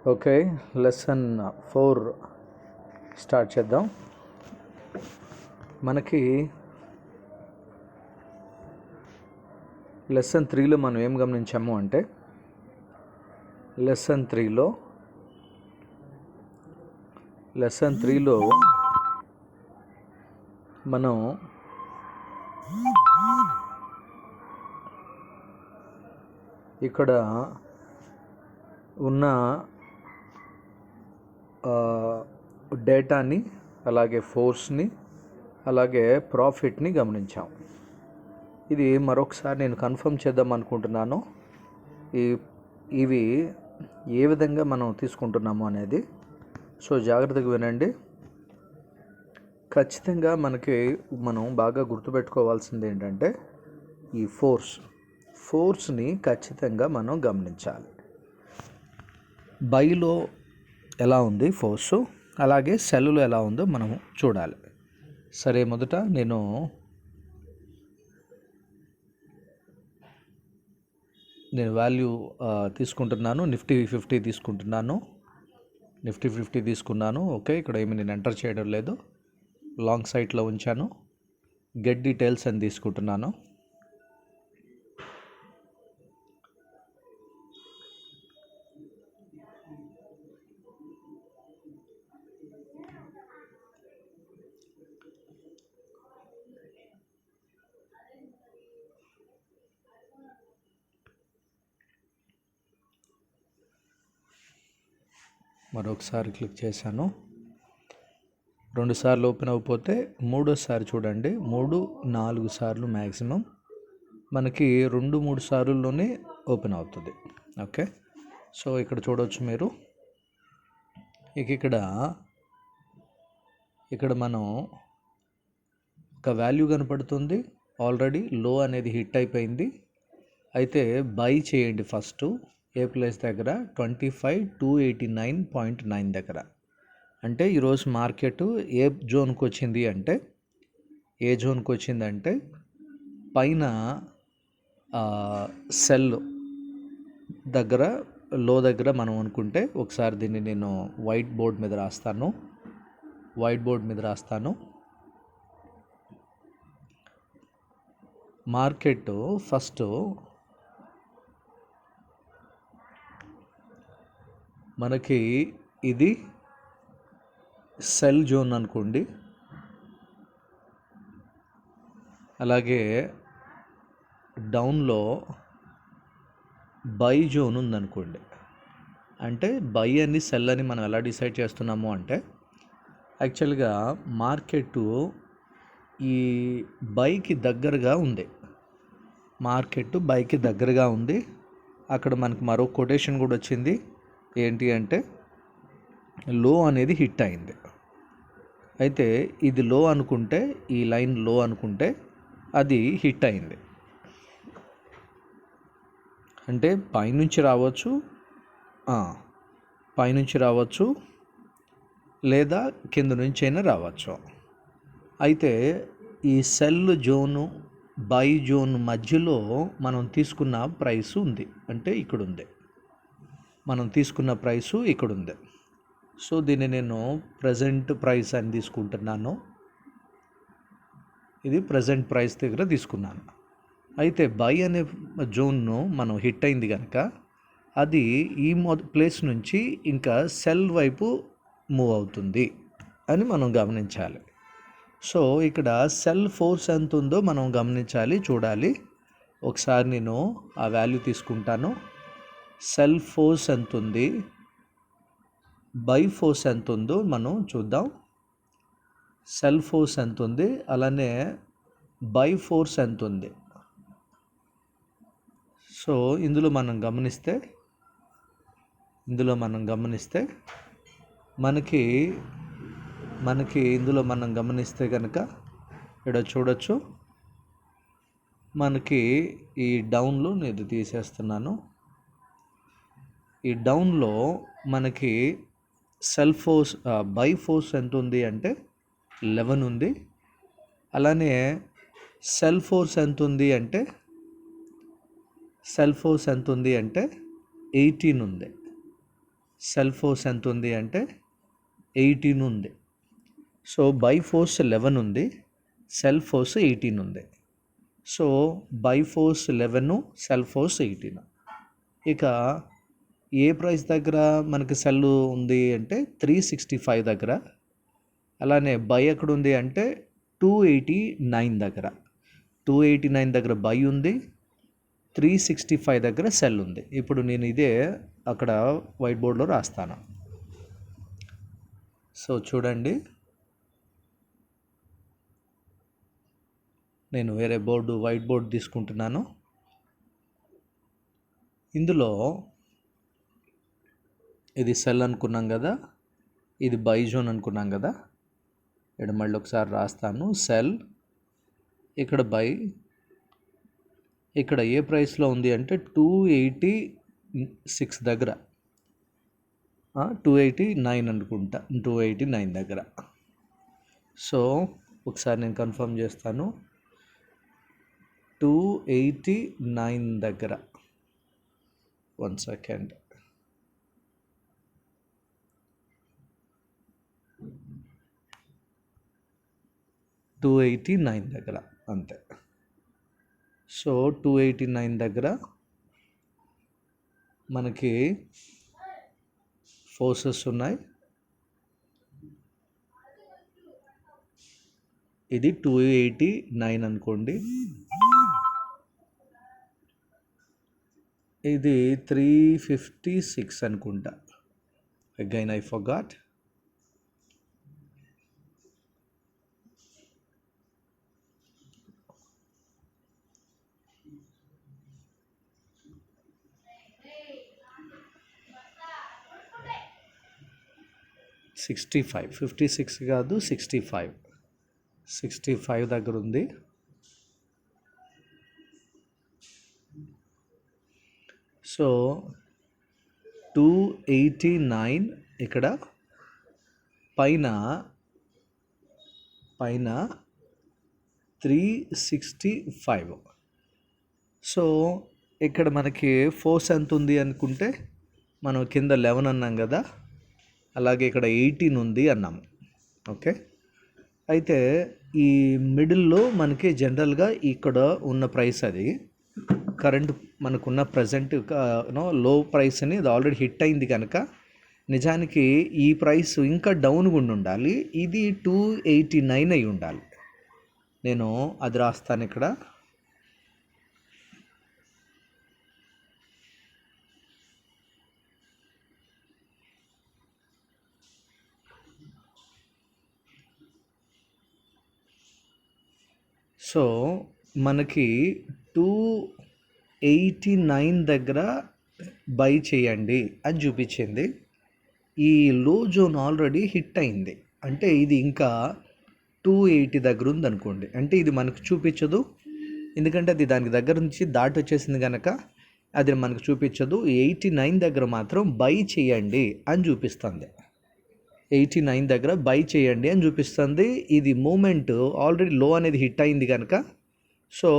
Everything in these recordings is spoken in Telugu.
ఓకే, లెసన్ 4 స్టార్ట్ చేద్దాం. మనకి లెసన్ 3లో మనం ఏం గమనించాము అంటే, లెసన్ 3లో మనం ఇక్కడ ఉన్న డేటాని, అలాగే ఫోర్స్ని, అలాగే ప్రాఫిట్ని గమనించాం. ఇది మరొకసారి నేను కన్ఫర్మ్ చేద్దాం అనుకుంటున్నాను, ఇవి ఏ విధంగా మనం తీసుకుంటున్నాము అనేది. సో జాగ్రత్తగా వినండి. ఖచ్చితంగా మనం బాగా గుర్తుపెట్టుకోవాల్సింది ఏంటంటే, ఈ ఫోర్స్ని ఖచ్చితంగా మనం గమనించాలి. బైలో ఎలా ఉంది ఫోర్సు, అలాగే సెల్లులో ఎలా ఉందో మనం చూడాలి. సరే, మొదట నేను వాల్యూ తీసుకుంటున్నాను. నిఫ్టీ 50 తీసుకుంటున్నాను. నిఫ్టీ 50 తీసుకున్నాను. ఓకే, ఇక్కడ ఏమి నేను ఎంటర్ చేయడం లేదు. లాంగ్ సైట్లో ఉంచాను. గెట్ డీటెయిల్స్ అని తీసుకుంటున్నాను. మరొకసారి క్లిక్ చేశాను. 2 సార్లు ఓపెన్ అవ్వకపోతే మూడోసారి చూడండి. 3-4 సార్లు మ్యాక్సిమం మనకి 2-3 సార్లులోనే ఓపెన్ అవుతుంది. ఓకే, సో ఇక్కడ చూడవచ్చు మీరు. ఇక్కడ మనం ఒక వాల్యూ కనపడుతుంది. ఆల్రెడీ లో అనేది హిట్ అయిపోయింది. అయితే బై చేయండి ఫస్ట్. ఏ ప్లేస్ దగ్గర? 25,289.9 దగ్గర. అంటే ఈరోజు మార్కెట్ ఏ జోన్కి వచ్చిందంటే పైన సెల్ దగ్గర, లో దగ్గర మనం అనుకుంటే, ఒకసారి దీన్ని నేను వైట్ బోర్డ్ మీద రాస్తాను. మార్కెట్ ఫస్ట్ మనకి ఇది సెల్ జోన్ అనుకోండి. అలాగే డౌన్లో బై జోన్ ఉందనుకోండి. అంటే బై అని సెల్ అని మనం ఎలా డిసైడ్ చేస్తున్నాము అంటే, యాక్చువల్గా మార్కెట్ ఈ బైకి దగ్గరగా ఉంది. అక్కడ మనకు మరో కొటేషన్ కూడా వచ్చింది. ఏంటి అంటే, లో అనేది హిట్ అయింది. అయితే ఇది లో అనుకుంటే, ఈ లైన్ లో అనుకుంటే అది హిట్ అయింది. అంటే పైనుంచి రావచ్చు లేదా కింద నుంచి అయినా రావచ్చు. అయితే ఈ సెల్ జోను, బై జోన్ మధ్యలో మనం తీసుకున్న ప్రైస్ ఉంది. అంటే ఇక్కడ ఉంది, మనం తీసుకున్న ప్రైసు ఇక్కడ ఉంది. సో దీన్ని నేను ప్రజెంట్ ప్రైస్ అని తీసుకుంటున్నాను. ఇది ప్రజెంట్ ప్రైస్ దగ్గర తీసుకున్నాను. అయితే బై అనే జోన్ను మనం హిట్ అయింది కనుక అది ఈ ప్లేస్ నుంచి ఇంకా సెల్ వైపు మూవ్ అవుతుంది అని మనం గమనించాలి. సో ఇక్కడ సెల్ ఫోర్స్ ఎంత ఉందో మనం గమనించాలి, చూడాలి. ఒకసారి నేను ఆ వాల్యూ తీసుకుంటాను. సెల్ ఫోర్స్ ఎంత ఉంది, బై ఫోర్స్ ఎంత ఉందో మనం చూద్దాం. సెల్ ఫోర్స్ ఎంత ఉంది, అలానే బై ఫోర్స్ ఎంత ఉంది. సో ఇందులో మనం గమనిస్తే కనుక ఇక్కడ చూడొచ్చు. మనకి ఈ డౌన్లో నేను తీసేస్తున్నాను. ఈ డౌన్లో మనకి సెల్ ఫోర్స్, బై ఫోర్స్ ఎంత ఉంది అంటే 11 ఉంది. అలానే సెల్ ఫోర్స్ ఎంత ఉంది అంటే 18 ఉంది. సెల్ ఫోర్స్ ఎంత ఉంది అంటే 18 ఉంది. సో బై ఫోర్స్ 11 ఉంది, సెల్ ఫోర్స్ 18 ఉంది. So by force 11, cell force 18. ఇక ఏ ప్రైస్ దగ్గర మనకి సెల్ ఉంది అంటే 365 దగ్గర. అలానే బై ఎక్కడ ఉంది అంటే 289 దగ్గర. 289 దగ్గర బై ఉంది, 365 దగ్గర సెల్ ఉంది. ఇప్పుడు నేను ఇదే అక్కడ వైట్ బోర్డ్లో రాస్తాను. సో చూడండి, నేను వేరే వైట్ బోర్డు తీసుకుంటున్నాను. ఇందులో ఇది సెల్ అనుకున్నాం కదా, ఇది బై జోన్ అనుకున్నాం కదా. ఇక్కడ మళ్ళీ ఒకసారి రాస్తాను. సెల్, ఇక్కడ బై, ఇక్కడ ఏ ప్రైస్లో ఉంది అంటే 286 దగ్గర, 289 అనుకుంటా, 289 దగ్గర. సో ఒకసారి నేను కన్ఫర్మ్ చేస్తాను. 289 దగ్గర. 1 సెకండ్. $289 దగ్గర అంతే. సో 289 దగ్గర మనకి ఫోర్సెస్ ఉన్నాయి. ఇది 289 అనుకోండి, ఇది 356 అనుకుంటా. Again I forgot. $65, 56 కాదు, 65 దగ్గర ఉంది. సో 289 ఇక్కడ పైన 365. సో ఇక్కడ మనకి ఫోర్స్ ఎంత ఉంది అనుకుంటే మనం కింద 11 అన్నాం కదా, అలాగే ఇక్కడ 18 ఉంది అన్నాము. ఓకే, అయితే ఈ మిడిల్లో మనకి జనరల్గా ఇక్కడ ఉన్న ప్రైస్ అది కరెంట్ మనకున్న ప్రజెంట్ లో ప్రైస్ అని ఇది ఆల్రెడీ హిట్ అయింది కనుక నిజానికి ఈ ప్రైస్ ఇంకా డౌన్గా ఉండాలి. ఇది 289 అయి ఉండాలి. నేను అది రాస్తాను ఇక్కడ. సో మనకి 289 దగ్గర బై చేయండి అని చూపించింది. ఈ లో జోన్ ఆల్రెడీ హిట్ అయింది అంటే ఇది ఇంకా 280 దగ్గర ఉంది అనుకోండి, అంటే ఇది మనకు చూపించదు, ఎందుకంటే అది దానికి దగ్గర నుంచి దాటి వచ్చేసింది కనుక అది మనకు చూపించదు. 89 దగ్గర మాత్రం బై చేయండి అని చూపిస్తుంది. 89 దగ్గర బై చేయండి అని చూపిస్తుంది. ఇది మూమెంట్ ఆల్రెడీ లో అనేది హిట్ అయింది కనుక సో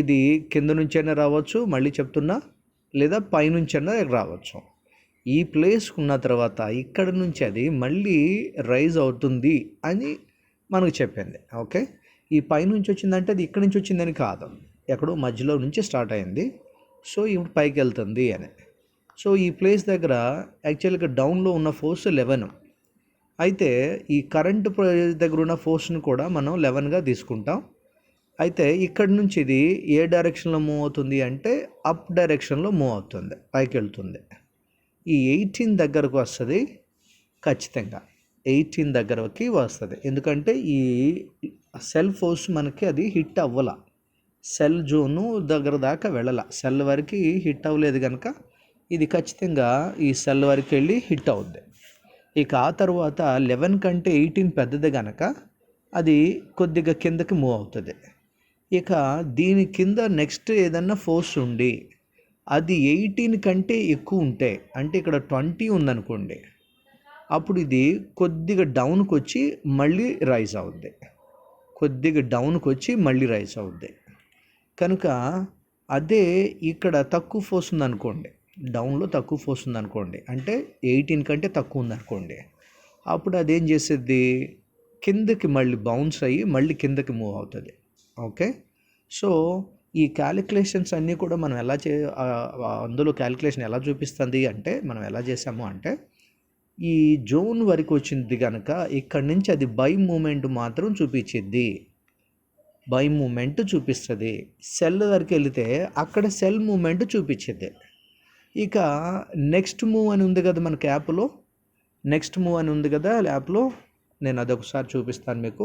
ఇది కింద నుంచైనా రావచ్చు, మళ్ళీ చెప్తున్నా, లేదా పైనుంచైనా రావచ్చు. ఈ ప్లేస్ ఉన్న తర్వాత ఇక్కడ నుంచి అది మళ్ళీ రైజ్ అవుతుంది అని మనకు చెప్పింది. ఓకే, ఈ పైనుంచి వచ్చిందంటే అది ఇక్కడి నుంచి వచ్చిందని కాదు, ఎక్కడో మధ్యలో నుంచి స్టార్ట్ అయింది. సో ఇప్పుడు పైకి వెళ్తుంది అని. సో ఈ ప్లేస్ దగ్గర యాక్చువల్గా డౌన్లో ఉన్న ఫోర్స్ 11. అయితే ఈ కరెంట్ దగ్గర ఉన్న ఫోర్స్ని కూడా మనం 11గా తీసుకుంటాం. అయితే ఇక్కడ నుంచి ఇది ఏ డైరెక్షన్లో మూవ్ అవుతుంది అంటే అప్ డైరెక్షన్లో మూవ్ అవుతుంది, పైకి వెళ్తుంది. ఈ 18 దగ్గరకు వస్తుంది, ఖచ్చితంగా 18 దగ్గరకి వస్తుంది. ఎందుకంటే ఈ సెల్ ఫోర్స్ మనకి అది హిట్ అవ్వాల, సెల్ జోను దగ్గర దాకా వెళ్ళాల, సెల్ వరకు హిట్ అవ్వలేదు కనుక ఇది ఖచ్చితంగా ఈ సెల్ వరకు వెళ్ళి హిట్ అవుద్ది. ఇక ఆ తర్వాత 11 కంటే 18 పెద్దది కనుక అది కొద్దిగా కిందకి మూవ్ అవుతుంది. ఇక దీని కింద నెక్స్ట్ ఏదన్నా ఫోర్స్ ఉండి అది 18 కంటే ఎక్కువ ఉంటే, అంటే ఇక్కడ 20 ఉందనుకోండి, అప్పుడు ఇది కొద్దిగా డౌన్కి వచ్చి మళ్ళీ రైజ్ అవుద్ది, కొద్దిగా డౌన్కి వచ్చి మళ్ళీ రైజ్ అవుద్ది. కనుక అదే ఇక్కడ తక్కువ ఫోర్స్ ఉందనుకోండి, డౌన్లో తక్కువ ఫోర్స్ ఉందనుకోండి, అంటే 18 కంటే తక్కువ ఉందనుకోండి, అప్పుడు అదేం చేసేది, కిందకి మళ్ళీ బౌన్స్ అయ్యి మళ్ళీ కిందకి మూవ్ అవుతుంది. ఓకే, సో ఈ క్యాలిక్యులేషన్స్ అన్నీ కూడా మనం ఎలా అందులో క్యాలిక్యులేషన్ ఎలా చూపిస్తుంది అంటే, మనం ఎలా చేసాము అంటే, ఈ జోన్ వరకు వచ్చింది కనుక ఇక్కడి నుంచి అది బై మూమెంట్ మాత్రం చూపించిద్ది, బై మూమెంట్ చూపిస్తుంది. సెల్ వరకు వెళితే అక్కడ సెల్ మూమెంట్ చూపించింది. ఇక నెక్స్ట్ మూవ్ అని ఉంది కదా మనకి యాప్లో, నెక్స్ట్ మూవ్ అని ఉంది కదా యాప్లో, నేను అదొకసారి చూపిస్తాను మీకు.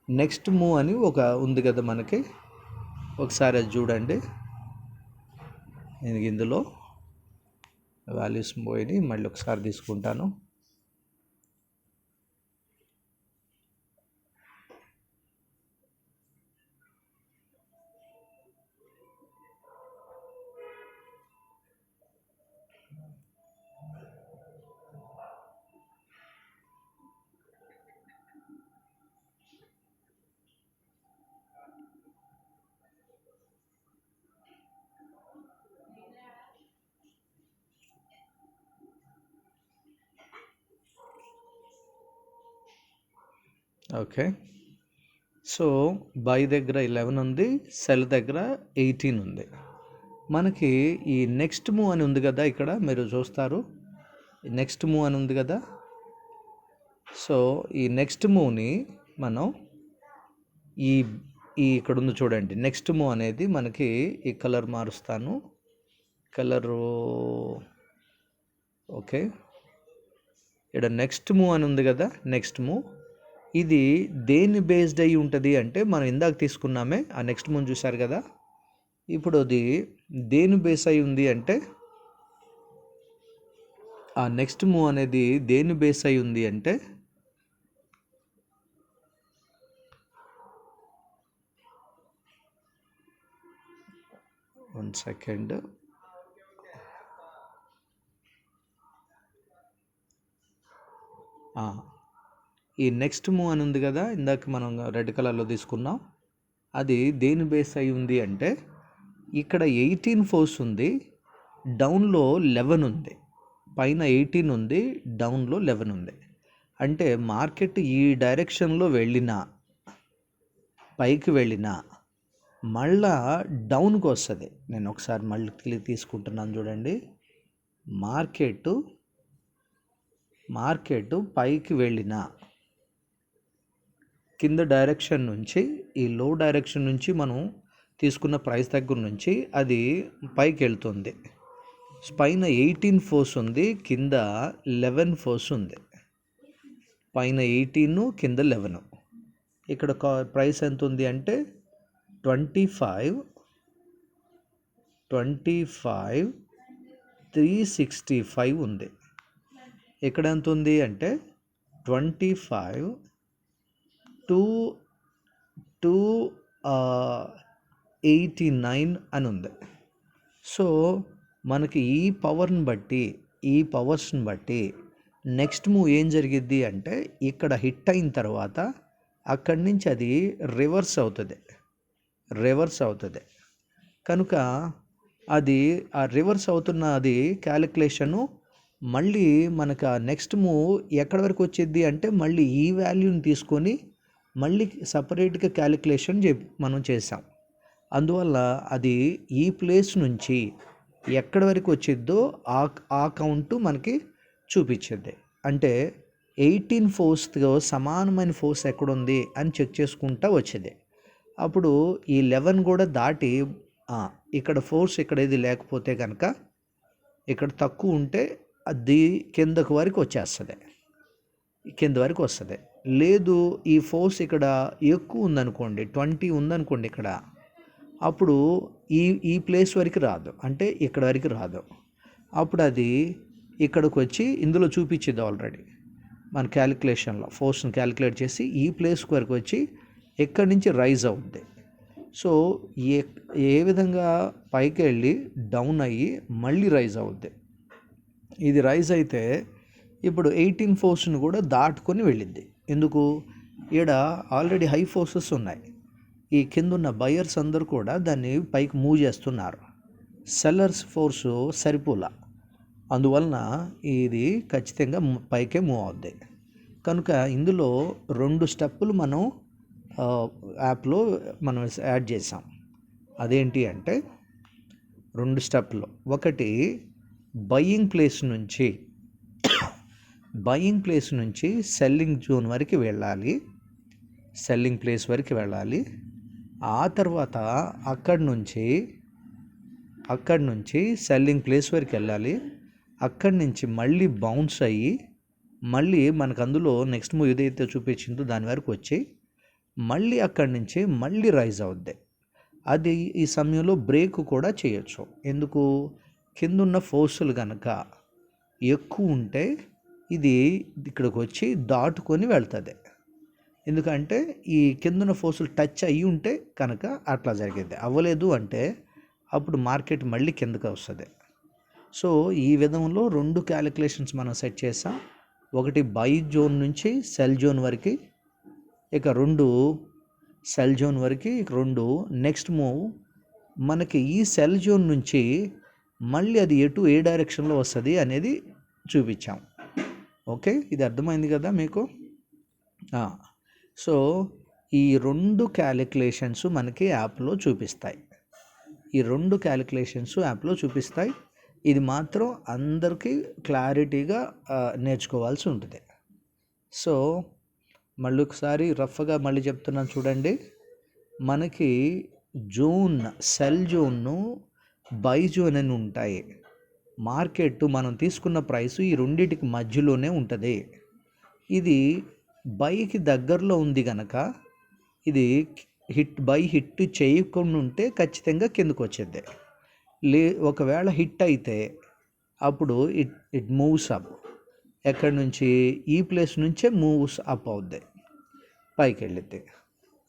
నెక్స్ట్ మూవ్ అని ఒక ఉంది కదా మనకి, ఒకసారి అది చూడండి. నేను ఇందులో వాల్యూస్ పోయి మళ్ళీ ఒకసారి తీసుకుంటాను. ఓకే, సో బై దగ్గర 11 ఉంది, సెల్ దగ్గర 18 ఉంది. మనకి ఈ నెక్స్ట్ మూవ్ అని ఉంది కదా, ఇక్కడ మీరు చూస్తారు నెక్స్ట్ మూవ్ అని ఉంది కదా. సో ఈ నెక్స్ట్ మూవ్ని మనం ఈ ఈ ఇక్కడ ఉంది చూడండి, నెక్స్ట్ మూవ్ అనేది మనకి ఈ కలర్ మారుస్తాను, కలరు. ఓకే, ఇక్కడ నెక్స్ట్ మూవ్ అని ఉంది కదా, నెక్స్ట్ మూవ్ ఇది దేన్ని బేస్డ్ అయ్యి ఉంటుంది అంటే, మనం ఇందాక తీసుకున్నామే ఆ నెక్స్ట్ మూవ్ చూసారు కదా, ఇప్పుడు అది దేని బేస్ అయి ఉంది అంటే, ఆ నెక్స్ట్ మూవ్ అనేది దేని బేస్ అయి ఉంది అంటే, 1 సెకండ్, ఈ నెక్స్ట్ మూవ్ అని ఉంది కదా, ఇందాక మనం రెడ్ కలర్లో తీసుకున్నాం, అది దేని బేస్ అయి ఉంది అంటే, ఇక్కడ 18 ఫోర్స్ ఉంది, డౌన్లో 11 ఉంది, పైన 18 ఉంది, డౌన్లో 11 ఉంది. అంటే మార్కెట్ ఈ డైరెక్షన్లో వెళ్ళినా, పైకి వెళ్ళినా మళ్ళా డౌన్కి వస్తుంది. నేను ఒకసారి మళ్ళీ తీసుకుంటున్నాను చూడండి. మార్కెట్ పైకి వెళ్ళినా, కింద డైరెక్షన్ నుంచి, ఈ లో డైరెక్షన్ నుంచి మనం తీసుకున్న ప్రైస్ దగ్గర నుంచి అది పైకి వెళ్తుంది. పైన 18 ఫోర్స్ ఉంది, కింద 11 ఫోర్స్ ఉంది, పైన 18 కింద 11. ఇక్కడ ప్రైస్ ఎంత ఉంది అంటే 25,365 ఉంది. ఇక్కడ ఎంత ఉంది అంటే 25,289 అని ఉంది. సో మనకి ఈ పవర్స్ని బట్టి నెక్స్ట్ మూవ్ ఏం జరిగిద్ది అంటే, ఇక్కడ హిట్ అయిన తర్వాత అక్కడి నుంచి అది రివర్స్ అవుతుంది. కనుక అది ఆ రివర్స్ అవుతున్న అది క్యాలిక్యులేషను మళ్ళీ మనకు ఆ నెక్స్ట్ మూవ్ ఎక్కడి వరకు వచ్చింది అంటే, మళ్ళీ ఈ వాల్యూని తీసుకొని మళ్ళీ సపరేట్గా క్యాలిక్యులేషన్ మనం చేసాం. అందువల్ల అది ఈ ప్లేస్ నుంచి ఎక్కడి వరకు వచ్చిద్దో ఆ కౌంటు మనకి చూపించింది. అంటే 18 ఫోర్స్తో సమానమైన ఫోర్స్ ఎక్కడుంది అని చెక్ చేసుకుంటా వచ్చేది. అప్పుడు ఈ 11 కూడా దాటి, ఇక్కడ ఫోర్స్ ఇక్కడ ఏది లేకపోతే కనుక, ఇక్కడ తక్కువ ఉంటే అది కింద వరకు వస్తుంది. లేదు ఈ ఫోర్స్ ఇక్కడ ఎక్కువ ఉందనుకోండి, 20 ఉందనుకోండి ఇక్కడ, అప్పుడు ఈ ప్లేస్ వరకు రాదు, అంటే ఇక్కడ వరకు రాదు. అప్పుడు అది ఇక్కడికి వచ్చి ఇందులో చూపించేది ఆల్రెడీ మన క్యాలిక్యులేషన్లో, ఫోర్స్ని క్యాలిక్యులేట్ చేసి ఈ ప్లేస్ వరకు వచ్చి ఎక్కడి నుంచి రైజ్ అవుద్ది. సో ఏ విధంగా పైకి వెళ్ళి డౌన్ అయ్యి మళ్ళీ రైజ్ అవుద్ది. ఇది రైజ్ అయితే ఇప్పుడు 18 ఫోర్స్ని కూడా దాటుకొని వెళ్ళిద్ది. ఎందుకు, ఈడ ఆల్రెడీ హై ఫోర్సెస్ ఉన్నాయి, ఈ కింద ఉన్న బయర్స్ అందరూ కూడా దాన్ని పైకి మూవ్ చేస్తున్నారు. సెల్లర్స్ ఫోర్సు సరిపోలా, అందువలన ఇది ఖచ్చితంగా పైకే మూవ్ అవుద్ది. కనుక ఇందులో 2 స్టెప్పులు మనం యాప్లో మనం యాడ్ చేసాం. అదేంటి అంటే 2 స్టెప్లు. ఒకటి బయింగ్ ప్లేస్ నుంచి సెల్లింగ్ జోన్ వరకు వెళ్ళాలి, సెల్లింగ్ ప్లేస్ వరకు వెళ్ళాలి. ఆ తర్వాత అక్కడి నుంచి సెల్లింగ్ ప్లేస్ వరకు వెళ్ళాలి. అక్కడి నుంచి మళ్ళీ బౌన్స్ అయ్యి మళ్ళీ మనకు అందులో నెక్స్ట్ మూవ్ ఏదైతే చూపించిందో దాని వరకు వచ్చి మళ్ళీ అక్కడి నుంచి మళ్ళీ రైజ్ అవుద్ది. అది ఈ సమయంలో బ్రేక్ కూడా చేయొచ్చు. ఎందుకు? కిందున్న ఫోర్సులు కనుక ఎక్కువ ఉంటే ఇది ఇక్కడికి వచ్చి దాటుకొని వెళ్తుంది. ఎందుకంటే ఈ కిందున్న ఫోర్సులు టచ్ అయ్యి ఉంటే కనుక అట్లా జరిగేది. అవ్వలేదు అంటే అప్పుడు మార్కెట్ మళ్ళీ కిందకి వస్తుంది. సో ఈ విధంలో 2 క్యాలిక్యులేషన్స్ మనం సెట్ చేసాం. ఒకటి బై జోన్ నుంచి సెల్ జోన్ వరకు, ఇక 2 సెల్ జోన్ వరకు, ఇక 2 నెక్స్ట్ మూవ్ మనకి ఈ సెల్ జోన్ నుంచి మళ్ళీ అది ఏ డైరెక్షన్లో వస్తుంది అనేది చూపించాం. ఓకే, ఇది అర్థమైంది కదా మీకు? సో ఈ 2 క్యాలిక్యులేషన్స్ మనకి యాప్లో చూపిస్తాయి. ఇది మాత్రం అందరికీ క్లారిటీగా నేర్చుకోవాల్సి ఉంటుంది. సో మళ్ళీ ఒకసారి రఫ్గా మళ్ళీ చెప్తున్నాను చూడండి. మనకి సెల్ జోన్ను బై జోన్ అని ఉంటాయి. మార్కెట్ మనం తీసుకున్న ప్రైస్ ఈ రెండింటికి మధ్యలోనే ఉంటుంది. ఇది బైకి దగ్గరలో ఉంది కనుక ఇది హిట్ చేయకుండా ఉంటే ఖచ్చితంగా కిందకు వచ్చేది. ఒకవేళ హిట్ అయితే అప్పుడు ఇట్ మూవ్స్ అప్. ఎక్కడి నుంచి? ఈ ప్లేస్ నుంచే మూవ్స్ అప్ అవుద్ది, పైకి వెళ్ళిద్ది.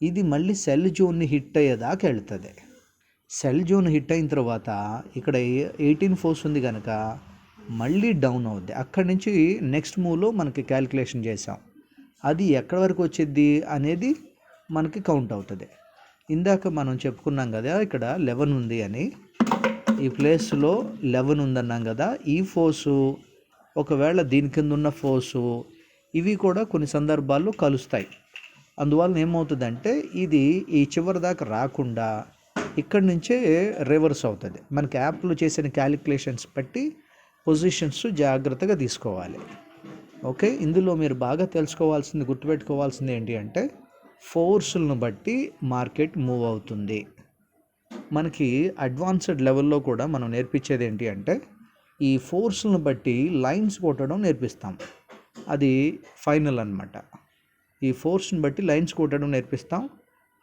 ఇది మళ్ళీ సెల్ జోన్ని హిట్ అయ్యేదాకా వెళ్తుంది. సెల్ జోన్ హిట్ అయిన తర్వాత ఇక్కడ 18 ఫోర్స్ ఉంది కనుక మళ్ళీ డౌన్ అవుద్ది. అక్కడి నుంచి నెక్స్ట్ మూవ్లో మనకి క్యాలిక్యులేషన్ చేసాం. అది ఎక్కడి వరకు వచ్చిద్ది అనేది మనకి కౌంట్ అవుతుంది. ఇందాక మనం చెప్పుకున్నాం కదా, ఇక్కడ 11 ఉంది అని. ఈ ప్లేస్లో 11 ఉందన్నాం కదా. ఈ ఫోర్సు ఒకవేళ దీని కింద ఉన్న ఫోర్సు ఇవి కూడా కొన్ని సందర్భాల్లో కలుస్తాయి. అందువలన ఏమవుతుందంటే ఇది ఈ చివరి దాకా రాకుండా ఇక్కడి నుంచే రివర్స్ అవుతుంది. మనకి యాప్లో చేసిన క్యాలిక్యులేషన్స్ బట్టి పొజిషన్స్ జాగ్రత్తగా తీసుకోవాలి. ఓకే, ఇందులో మీరు బాగా గుర్తుపెట్టుకోవాల్సింది ఏంటి అంటే ఫోర్సులను బట్టి మార్కెట్ మూవ్ అవుతుంది. మనకి అడ్వాన్స్డ్ లెవెల్లో కూడా మనం నేర్పించేది ఏంటి అంటే ఈ ఫోర్సులను బట్టి లైన్స్ కొట్టడం నేర్పిస్తాం. అది ఫైనల్ అన్నమాట. ఈ ఫోర్స్ని బట్టి లైన్స్ కొట్టడం నేర్పిస్తాం.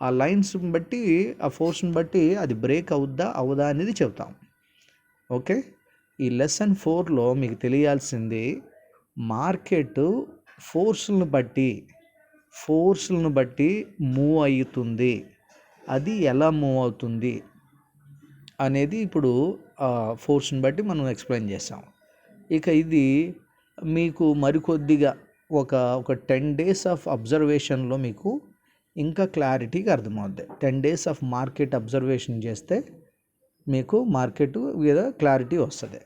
ఆ లైన్స్ని బట్టి ఆ ఫోర్స్ని బట్టి అది బ్రేక్ అవుదా అనేది చెప్తాం. ఓకే, ఈ లెసన్ 4లో మీకు తెలియాల్సింది మార్కెట్ ఫోర్స్లను బట్టి మూవ్ అవుతుంది. అది ఎలా మూవ్ అవుతుంది అనేది ఇప్పుడు ఫోర్స్ని బట్టి మనం ఎక్స్ప్లెయిన్ చేసాం. ఇక ఇది మీకు మరికొద్దిగా ఒక 10 days ఆఫ్ అబ్జర్వేషన్లో మీకు ఇంకా క్లారిటీగా అర్థమవుద్ది. 10 days ఆఫ్ మార్కెట్ అబ్జర్వేషన్ చేస్తే మీకు మార్కెట్ మీద క్లారిటీ వస్తుంది.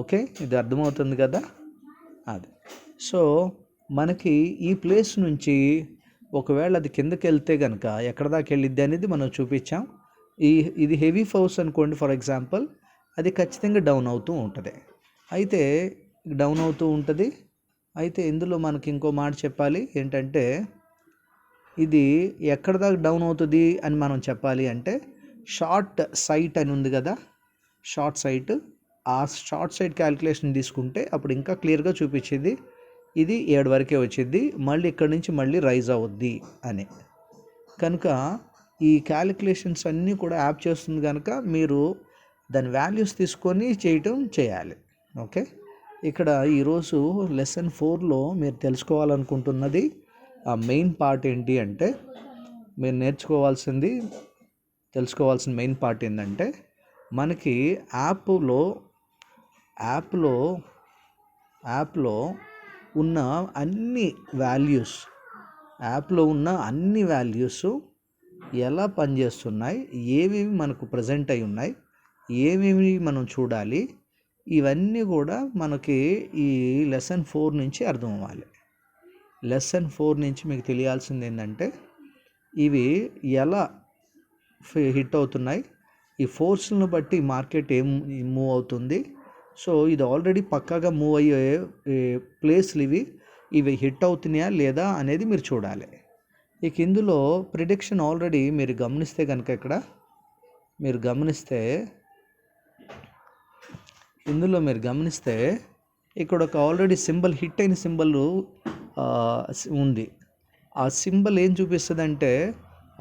ఓకే, ఇది అర్థమవుతుంది కదా. అది సో మనకి ఈ ప్లేస్ నుంచి ఒకవేళ అది కిందకి వెళ్తే కనుక ఎక్కడ దాకా వెళ్ళిద్ది అనేది మనం చూపించాం. ఇది హెవీ ఫోర్స్ అనుకోండి ఫర్ ఎగ్జాంపుల్, అది ఖచ్చితంగా డౌన్ అవుతూ ఉంటుంది. అయితే ఇందులో మనకి ఇంకో మాట చెప్పాలి ఏంటంటే ఇది ఎక్కడ దాకా డౌన్ అవుతుంది అని మనం చెప్పాలి అంటే షార్ట్ సైట్ అని ఉంది కదా, షార్ట్ సైట్ క్యాలిక్యులేషన్ తీసుకుంటే అప్పుడు ఇంకా క్లియర్గా చూపించేది. ఇది 7 వరకే వచ్చింది, మళ్ళీ ఇక్కడి నుంచి మళ్ళీ రైజ్ అవుద్ది అని. కనుక ఈ క్యాలిక్యులేషన్స్ అన్నీ కూడా యాప్ చేస్తుంది కనుక మీరు దాని వాల్యూస్ తీసుకొని చేయాలి. ఓకే, ఇక్కడ ఈరోజు లెసన్ 4లో మీరు తెలుసుకోవాలనుకుంటున్నది ఆ మెయిన్ పార్ట్ ఏంటి అంటే మీరు తెలుసుకోవాల్సిన మెయిన్ పార్ట్ ఏంటంటే మనకి యాప్లో ఉన్న అన్ని వాల్యూస్ ఎలా పనిచేస్తున్నాయి, ఏవేవి మనకు ప్రజెంట్ అయి ఉన్నాయి, ఏమేమి మనం చూడాలి, ఇవన్నీ కూడా మనకి ఈ లెసన్ 4 నుంచి అర్థం అవ్వాలి. లెసన్ 4 నుంచి మీకు తెలియాల్సింది ఏంటంటే ఇవి ఎలా హిట్ అవుతున్నాయి, ఈ ఫోర్స్లను బట్టి మార్కెట్ ఏం మూవ్ అవుతుంది. సో ఇది ఆల్రెడీ పక్కాగా మూవ్ అయ్యే ప్లేస్లు ఇవి హిట్ అవుతున్నాయా లేదా అనేది మీరు చూడాలి. ఇక ఇందులో ప్రిడిక్షన్ ఆల్రెడీ మీరు గమనిస్తే కనుక ఇక్కడ ఒక ఆల్రెడీ సింబల్, హిట్ అయిన సింబల్ ఉంది. ఆ సింబల్ ఏం చూపిస్తుంది అంటే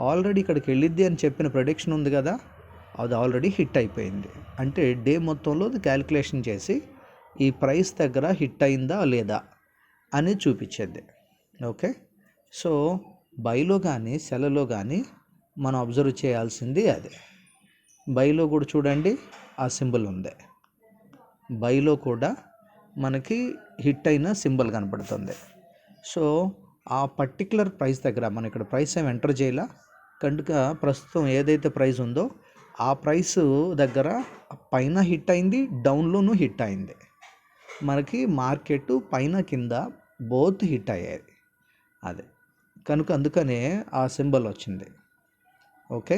ఆల్రెడీ ఇక్కడికి వెళ్ళిద్ది అని చెప్పిన ప్రిడిక్షన్ ఉంది కదా, అది ఆల్రెడీ హిట్ అయిపోయింది. అంటే డే మొత్తంలో అది క్యాలిక్యులేషన్ చేసి ఈ ప్రైస్ దగ్గర హిట్ అయిందా లేదా అనేది చూపించేది. ఓకే, సో బైలో కానీ సెల్లో కానీ మనం అబ్జర్వ్ చేయాల్సింది అదే. బైలో కూడా చూడండి ఆ సింబల్ ఉంది, బైలో కూడా మనకి హిట్ అయిన సింబల్ కనపడుతుంది. సో ఆ పర్టికులర్ ప్రైస్ దగ్గర మనం ఇక్కడ ప్రైస్ ఏమి ఎంటర్ చేయాల కనుక ప్రస్తుతం ఏదైతే ప్రైస్ ఉందో ఆ ప్రైస్ దగ్గర పైన హిట్ అయింది, డౌన్లోనూ హిట్ అయింది. మనకి మార్కెట్ పైన కింద బోత్ హిట్ అయ్యాయి. అదే కనుక అందుకనే ఆ సింబల్ వచ్చింది. ఓకే,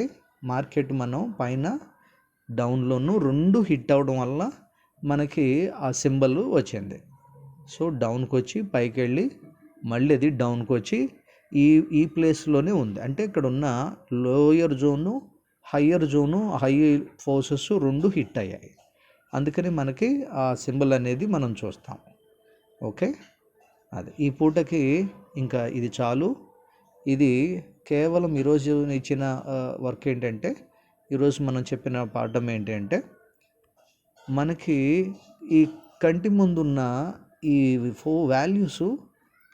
మార్కెట్ మనం పైన డౌన్లోనూ రెండు హిట్ అవ్వడం వల్ల మనకి ఆ సింబల్ వచ్చింది. సో డౌన్కి వచ్చి పైకి వెళ్ళి మళ్ళీ అది డౌన్కి వచ్చి ఈ ప్లేస్లోనే ఉంది. అంటే ఇక్కడ ఉన్న lower zone, higher zone, high forces రెండు హిట్ అయ్యాయి. అందుకని మనకి ఆ సింబల్ అనేది మనం చూస్తాం. ఓకే, అది ఈ పూటకి ఇంకా ఇది చాలు. ఇది కేవలం ఈరోజు ఇచ్చిన వర్క్ ఏంటంటే, ఈరోజు మనం చెప్పిన పాఠం ఏంటంటే మనకి ఈ కంటి ముందున్న ఈ వాల్యూస్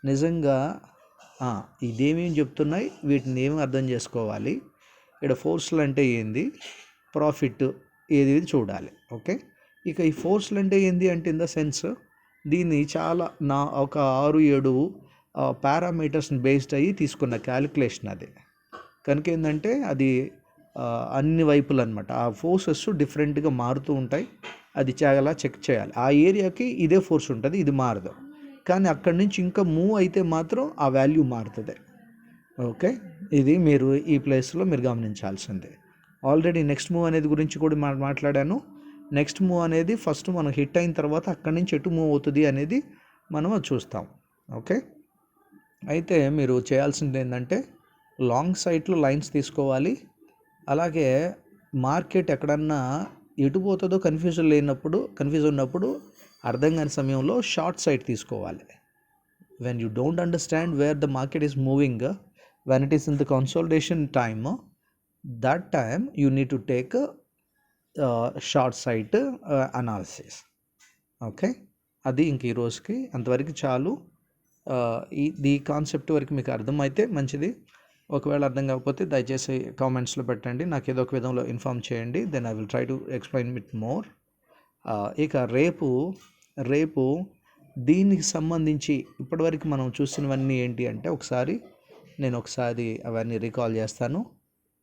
నిజంగా ఇదేమేమి చెప్తున్నాయి, వీటిని ఏమి అర్థం చేసుకోవాలి, ఇక్కడ ఫోర్స్లు అంటే ఏంది, ప్రాఫిట్ ఏది చూడాలి. ఓకే, ఇక ఈ ఫోర్స్లు అంటే ఏంది అంటే ఇన్ ద సెన్స్ దీన్ని చాలా ఒక 6-7 పారామీటర్స్ని బేస్డ్ అయ్యి తీసుకున్న క్యాలిక్యులేషన్ అది. కనుక ఏంటంటే అది అన్ని వైపులు అనమాట, ఆ ఫోర్సెస్ డిఫరెంట్గా మారుతూ ఉంటాయి. అది చాలా చెక్ చేయాలి. ఆ ఏరియాకి ఇదే ఫోర్స్ ఉంటుంది, ఇది మారదు. కానీ అక్కడి నుంచి ఇంకా మూవ్ అయితే మాత్రం ఆ వాల్యూ మారుతుంది. ఓకే, ఇది మీరు ఈ ప్లేస్లో మీరు గమనించాల్సిందే. ఆల్రెడీ నెక్స్ట్ మూవ్ అనేది గురించి కూడా మాట్లాడాను. నెక్స్ట్ మూవ్ అనేది ఫస్ట్ మనం హిట్ అయిన తర్వాత అక్కడి నుంచి ఎటు మూవ్ అవుతుంది అనేది మనం చూస్తాం. ఓకే, అయితే మీరు చేయాల్సింది ఏంటంటే లాంగ్ సైట్లో లైన్స్ తీసుకోవాలి. అలాగే మార్కెట్ ఎక్కడన్నా ఎటు పోతుందో కన్ఫ్యూజన్ ఉన్నప్పుడు అర్థం కాని సమయంలో షార్ట్ సైట్ తీసుకోవాలి. When you don't understand where the market is moving, when it is in the consolidation time, that time you need to take short site analysis. Okay, అది ఇంక ఈ రోజుకి అంతవరకు చాలు. ఈ కాన్సెప్ట్ వరకు మీకు అర్థమైతే మంచిది. ఒకవేళ అర్థం కాకపోతే దయచేసి కామెంట్స్లో పెట్టండి, నాకు ఏదో ఒక విధంలో ఇన్ఫామ్ చేయండి. Then I will try to explain it more. ఇక రేపు దీనికి సంబంధించి ఇప్పటివరకు మనం చూసినవన్నీ ఏంటి అంటే నేను ఒకసారి అవన్నీ రీకాల్ చేస్తాను.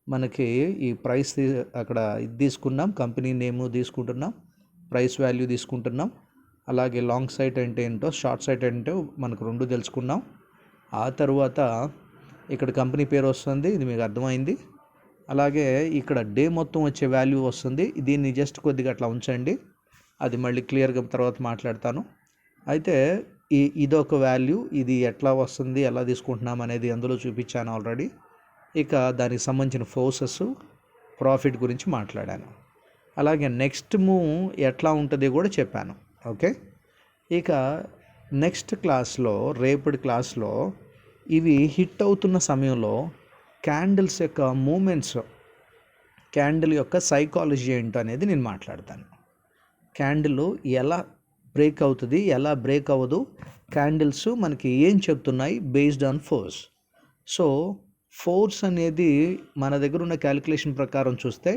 మనకి ఈ ప్రైస్ అక్కడ ఇది తీసుకున్నాం, కంపెనీ నేము తీసుకుంటున్నాం, ప్రైస్ వాల్యూ తీసుకుంటున్నాం. అలాగే లాంగ్ సైట్ అంటే ఏంటో, షార్ట్ సైట్ ఏంటో మనకు రెండు తెలుసుకున్నాం. ఆ తర్వాత ఇక్కడ కంపెనీ పేరు వస్తుంది, ఇది మీకు అర్థమైంది. అలాగే ఇక్కడ డే మొత్తం వచ్చే వాల్యూ వస్తుంది. దీన్ని జస్ట్ కొద్దిగా అట్లా ఉంచండి, అది మళ్ళీ క్లియర్గా తర్వాత మాట్లాడతాను. అయితే ఇదొక వాల్యూ, ఇది ఎట్లా వస్తుంది, ఎలా తీసుకుంటున్నాం అనేది అందులో చూపించాను ఆల్రెడీ. ఇక దానికి సంబంధించిన ఫోర్సెస్, ప్రాఫిట్ గురించి మాట్లాడాను. అలాగే నెక్స్ట్ మూవ్ ఎట్లా ఉంటుంది కూడా చెప్పాను. ఓకే, ఇక నెక్స్ట్ క్లాస్లో, రేపటి క్లాస్లో ఇవి హిట్ అవుతున్న సమయంలో క్యాండిల్స్ యొక్క మూమెంట్స్, క్యాండిల్ యొక్క సైకాలజీ ఏంటో అనేది నేను మాట్లాడతాను. క్యాండిల్ ఎలా బ్రేక్ అవుతుంది, ఎలా బ్రేక్ అవ్వదు, క్యాండిల్స్ మనకి ఏం చెప్తున్నాయి based on force. So force అనేది మన దగ్గర ఉన్న క్యాలిక్యులేషన్ ప్రకారం చూస్తే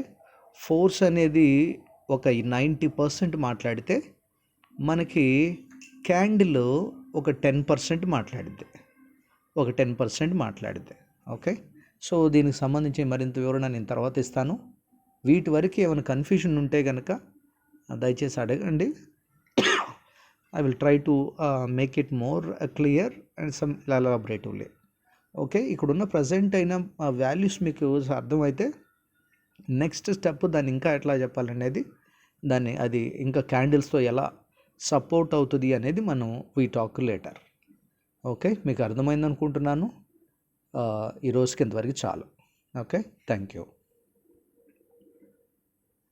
ఫోర్స్ అనేది ఒక 90% మాట్లాడితే మనకి క్యాండిల్ ఒక 10% మాట్లాడిద్ది. ఓకే, సో దీనికి సంబంధించి మరింత వివరణ నేను తర్వాత ఇస్తాను. వీటి వరకు ఏమైనా కన్ఫ్యూజన్ ఉంటే కనుక దయచేసి అడగండి. I will try to make it more clear and some elaboratively. Okay, ఇక్కడున్న ప్రజెంట్ అయిన వాల్యూస్ మీకు అర్థమైతే నెక్స్ట్ స్టెప్ దాన్ని ఇంకా ఎట్లా చెప్పాలనేది, అది ఇంకా క్యాండిల్స్తో ఎలా సపోర్ట్ అవుతుంది అనేది మనం వీ టాక్ లేటర్. ఓకే, మీకు అర్థమైంది అనుకుంటున్నాను. ఈ రోజుకి ఇంతవరకు చాలు. Okay, thank you.